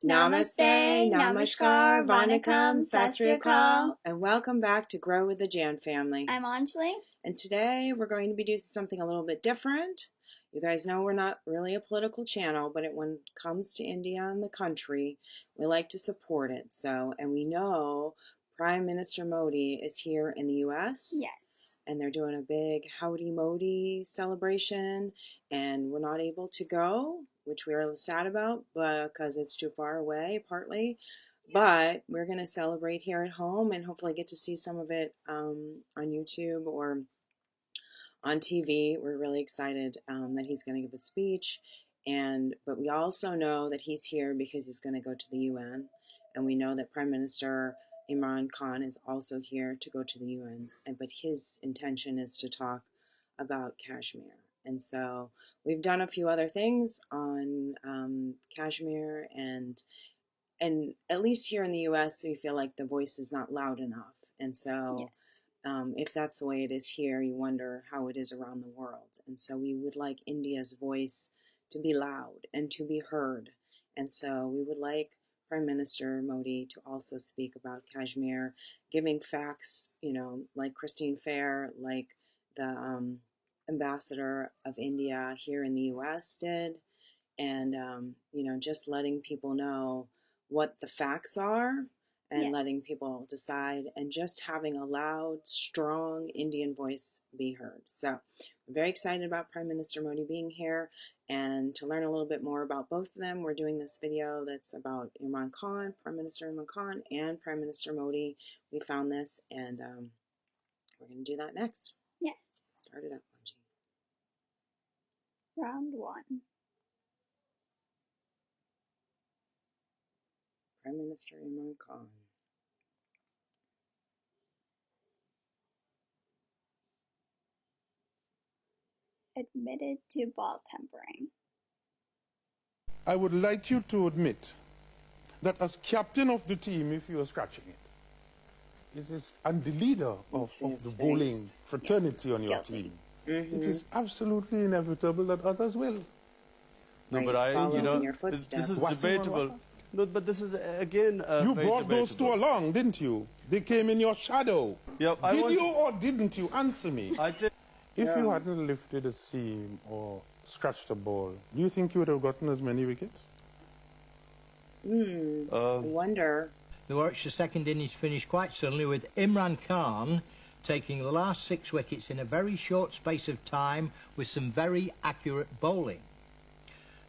Namaste, Namaskar, Vanakkam, Sastriyakal, and welcome back to Grow with the Jan family. I'm Anjali. And today we're going to be doing something a little bit different. You guys know we're not really a political channel, but when it comes to India and the country, we like to support it. And we know Prime Minister Modi is here in the U.S. Yes. And they're doing a big Howdy Modi celebration, and we're not able to go, which we are sad about because it's too far away, partly. But we're going to celebrate here at home and hopefully get to see some of it on YouTube or on TV. We're really excited that he's going to give a speech, but we also know that he's here because he's going to go to the UN, and we know that Prime Minister IMRAN is also here to go to the UN, but his intention is to talk about Kashmir. And so we've done a few other things on Kashmir, and at least here in the U.S. we feel like the voice is not loud enough. And so if that's the way it is here, you wonder how it is around the world. And so we would like India's voice to be loud and to be heard. And so we would like Prime Minister Modi to also speak about Kashmir, giving facts, like Christine Fair, like the ambassador of India here in the U.S. did, and just letting people know what the facts are and letting people decide, and just having a loud, strong Indian voice be heard. So I'm very excited about Prime Minister Modi being here, and to learn a little bit more about both of them, we're doing this video that's about Imran Khan, Prime Minister Imran Khan, and Prime Minister Modi. We found this, and we're going to do that next. Yes. Start it up, Anji. Round 1. Prime Minister Imran Khan. Admitted to ball tampering. I would like you to admit that as captain of the team, if you are scratching it is, and the leader of the bowling fraternity on your team, it is absolutely inevitable that others will. No, but this is debatable. No, but this is again. You brought those two along, didn't you? They came in your shadow. Yeah, did you or didn't you? Answer me. I did. If you hadn't lifted a seam or scratched a ball, do you think you would have gotten as many wickets? I wonder. The Warwickshire second innings finished quite suddenly with Imran Khan taking the last 6 wickets in a very short space of time with some very accurate bowling.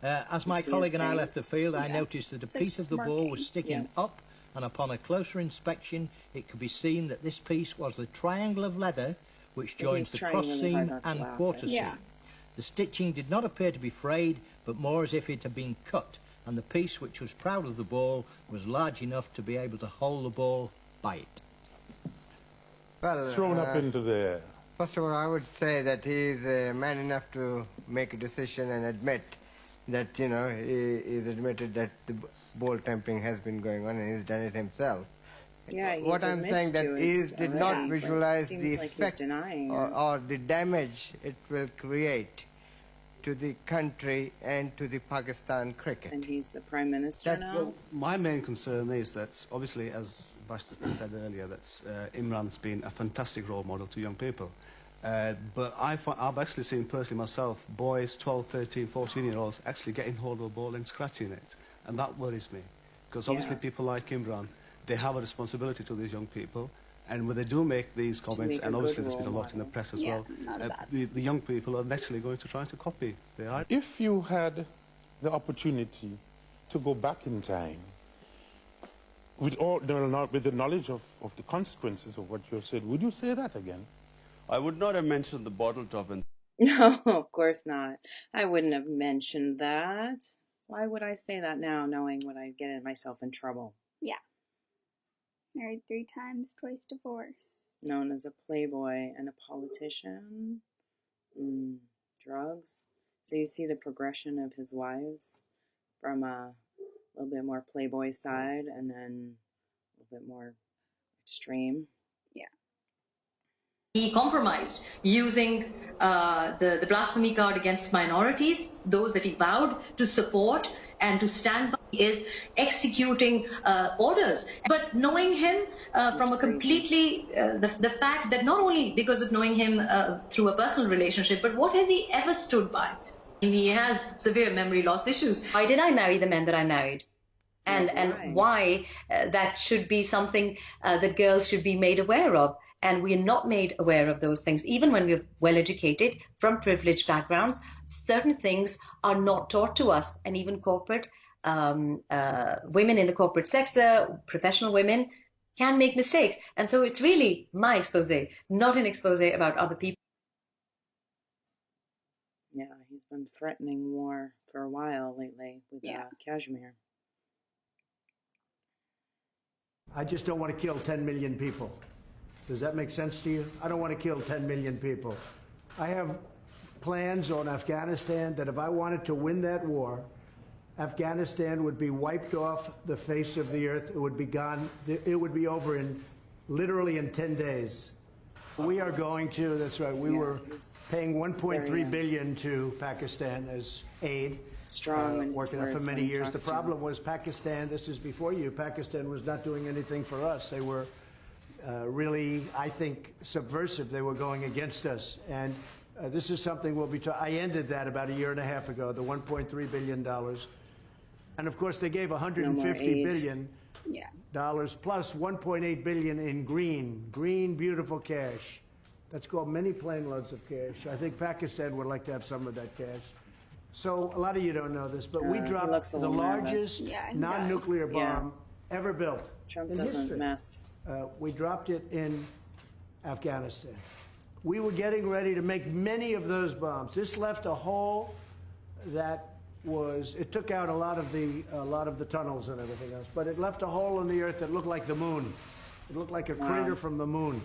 As my colleague and I left the field, I noticed that a piece of the ball was sticking up, and upon a closer inspection, it could be seen that this piece was the triangle of leather which joins the cross seam and quarter seam. The stitching did not appear to be frayed, but more as if it had been cut, and the piece, which was proud of the ball, was large enough to be able to hold the ball by it. Well, thrown up into the air. First of all, I would say that he is man enough to make a decision and admit that, he is admitted that the ball tampering has been going on, and he's done it himself. Yeah, what I'm saying that he did not visualize the effect or the damage it will create to the country and to the Pakistan cricket. And he's the Prime Minister now? Well, my main concern is that, obviously, as Bashta said earlier, that Imran's been a fantastic role model to young people. But I've actually seen personally myself, boys, 12, 13, 14-year-olds, actually getting hold of a ball and scratching it. And that worries me. Because obviously people like Imran, they have a responsibility to these young people, and when they do make these comments, and obviously there's been a lot in the press as well, the young people are naturally going to try to copy their ideas. If you had the opportunity to go back in time, with the knowledge of the consequences of what you have said, would you say that again? I would not have mentioned the bottle top. No, of course not. I wouldn't have mentioned that. Why would I say that now, knowing when I get myself in trouble? Yeah. Married 3 times, twice divorced. Known as a playboy and a politician. Drugs. So you see the progression of his wives from a little bit more playboy side and then a little bit more extreme. Yeah. He compromised using the blasphemy card against minorities, those that he vowed to support and to stand by, is executing orders. But knowing him from a completely, the fact that not only because of knowing him through a personal relationship, but what has he ever stood by? He has severe memory loss issues. Why did I marry the men that I married? And why that should be something that girls should be made aware of. And we are not made aware of those things. Even when we're well educated from privileged backgrounds, certain things are not taught to us. And even corporate women in the corporate sector, professional women, can make mistakes. And so it's really my expose, not an expose about other people. Yeah, he's been threatening war for a while lately with Kashmir. I just don't want to kill 10 million people. Does that make sense to you? I don't want to kill 10 million people. I have plans on Afghanistan that if I wanted to win that war, Afghanistan would be wiped off the face of the earth. It would be gone. It would be over literally in 10 days. We are going to, that's right, we were paying $1.3 billion to Pakistan as aid. Strong working for many years. The problem was Pakistan, this is before you, Pakistan was not doing anything for us. They were really, I think, subversive. They were going against us. And this is something we'll be I ended that about a year and a half ago, the $1.3 billion. And of course, they gave $150 billion plus $1.8 billion in green, beautiful cash. That's called many plane loads of cash. I think Pakistan would like to have some of that cash. So a lot of you don't know this, but we dropped the largest non-nuclear bomb ever built Trump in doesn't history. mess. We dropped it in Afghanistan. We were getting ready to make many of those bombs. This left a hole that it took out a lot of the tunnels and everything else, but it left a hole in the earth that looked like the moon. It looked like a crater from the moon,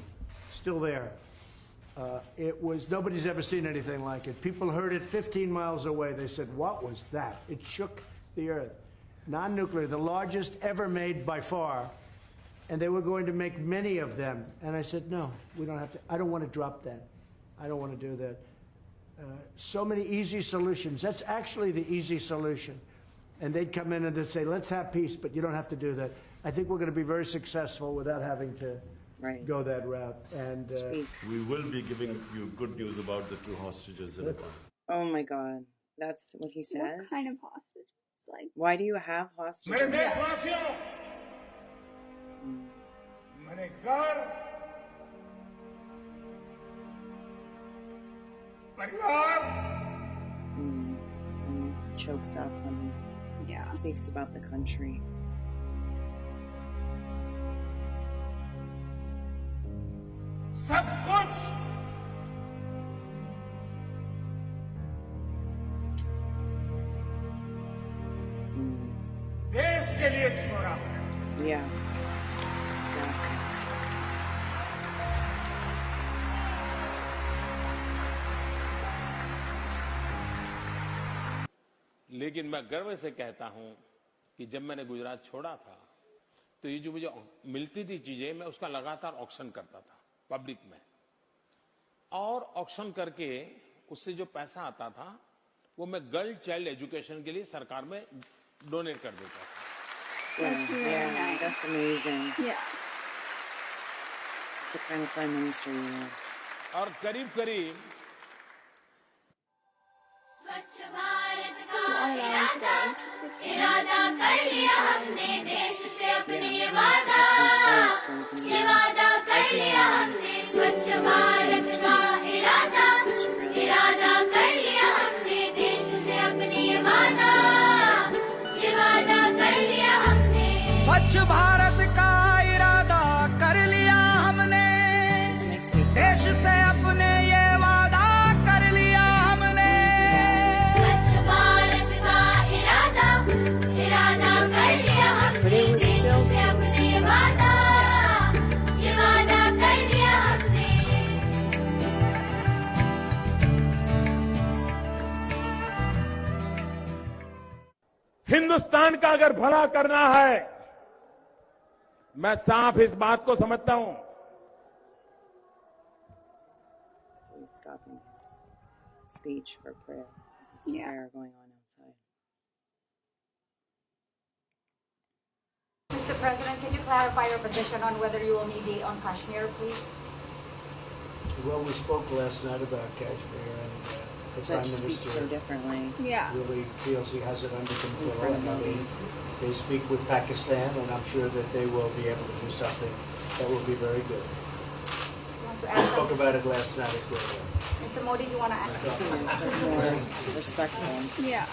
still there. Nobody's ever seen anything like it. People heard it 15 miles away. They said, what was that? It shook the earth. Non-nuclear, the largest ever made by far. And they were going to make many of them. And I said, no, we don't have to. I don't want to drop that. I don't want to do that. So many easy solutions. That's actually the easy solution. And they'd come in and they'd say, let's have peace, but you don't have to do that. I think we're going to be very successful without having to go that route. And we will be giving you good news about the 2 hostages in Iran. Oh my God, that's what he says. What kind of hostages? Like, why do you have hostages? Chokes up when he speaks about the country. सब कुछ देश के लिए छोड़ा है। Yeah, exactly. लेकिन मैं गर्व से कहता हूं कि जब मैंने गुजरात छोड़ा था तो ये जो मुझे मिलती थी चीजें मैं उसका लगातार ऑक्शन करता था पब्लिक में और ऑक्शन करके उससे जो पैसा आता था वो मैं गर्ल चाइल्ड एजुकेशन के लिए सरकार में डोनेट कर देता था। That's amazing. Yeah. It's the kind of prime minister you want. और करीब स्वच्छ भारत का इरादा कर लिया हमने देश से अपने ये वादा कर लिया हमने स्वच्छ भारत का इरादा कर लिया हमने देश से अपने ये वादा कर लिया हमने स्वच्छ भारत का इरादा कर लिया हमने देश से अपने ये वादा कर लिया हमने But it was still so Hindustan का अगर भला करना है मैं साफ इस बात को समझता हूं So he's stopping this. speech for prayer, because it's prayer going on outside. Mr. President, can you clarify your position on whether you will mediate on Kashmir, please? Well, we spoke last night about Kashmir, and the Prime Speaks so Minister differently. really feels he has it under control. And they speak with Pakistan, and I'm sure that they will be able to do something that will be very good. We spoke about it last night as well. Mr. Modi, do you want to add? More respectful. Yeah.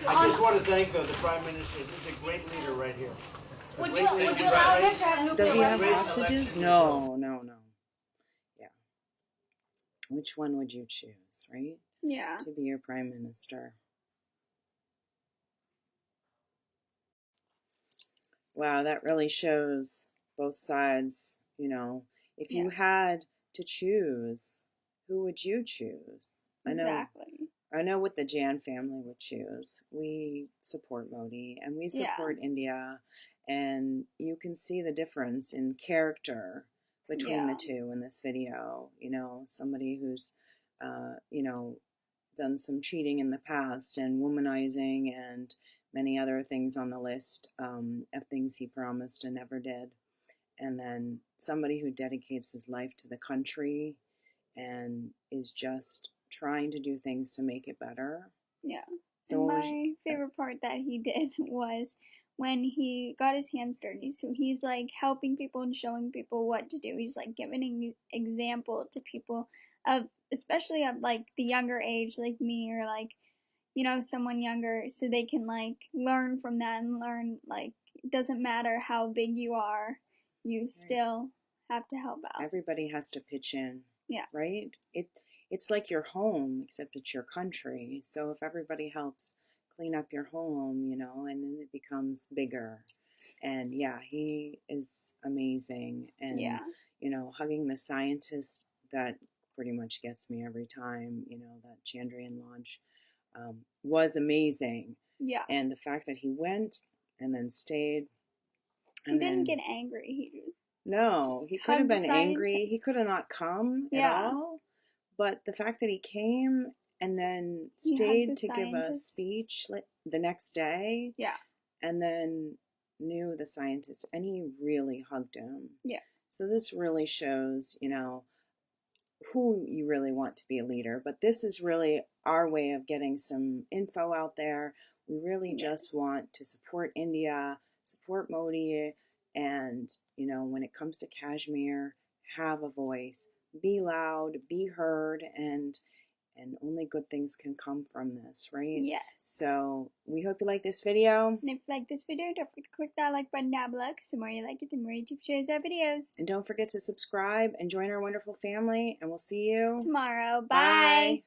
I just want to thank the Prime Minister. He's a great leader right here. Would you allow him to have nuclear Does he have weapons? hostages? No. Yeah. Which one would you choose, right? Yeah. To be your Prime Minister. Wow, that really shows both sides, you know. If you had to choose, who would you choose? I know what the Jan family would choose. We support Modi and we support India, and you can see the difference in character between the two in this video. You know, somebody who's, you know, done some cheating in the past and womanizing and many other things on the list of things he promised and never did. And then somebody who dedicates his life to the country and is just trying to do things to make it better. Yeah. So and my favorite part that he did was when he got his hands dirty. So he's like helping people and showing people what to do. He's like giving an example to people of, especially of like the younger age, like me, or like, you know, someone younger, so they can like learn from that and learn, like, it doesn't matter how big you are, you still have to help out. Everybody has to pitch in. Yeah. Right? It's like your home, except it's your country. So if everybody helps clean up your home, you know, and then it becomes bigger. And yeah, he is amazing. And, you know, hugging the scientist, that pretty much gets me every time, you know, that Chandrayaan launch was amazing. Yeah. And the fact that he went and then stayed. And he didn't get angry. No, he could have been angry. He could have not come at all. But the fact that he came and then stayed to give a speech the next day. Yeah. And then knew the scientist, and he really hugged him. Yeah. So this really shows, you know, who you really want to be a leader. But this is really our way of getting some info out there. We really just want to support India, support Modi, and, you know, when it comes to Kashmir, have a voice. Be loud, be heard, and only good things can come from this, right? Yes. So we hope you like this video. And if you like this video, don't forget to click that like button down below, because the more you like it, the more YouTube shows our videos. And don't forget to subscribe and join our wonderful family, and we'll see you tomorrow. Bye.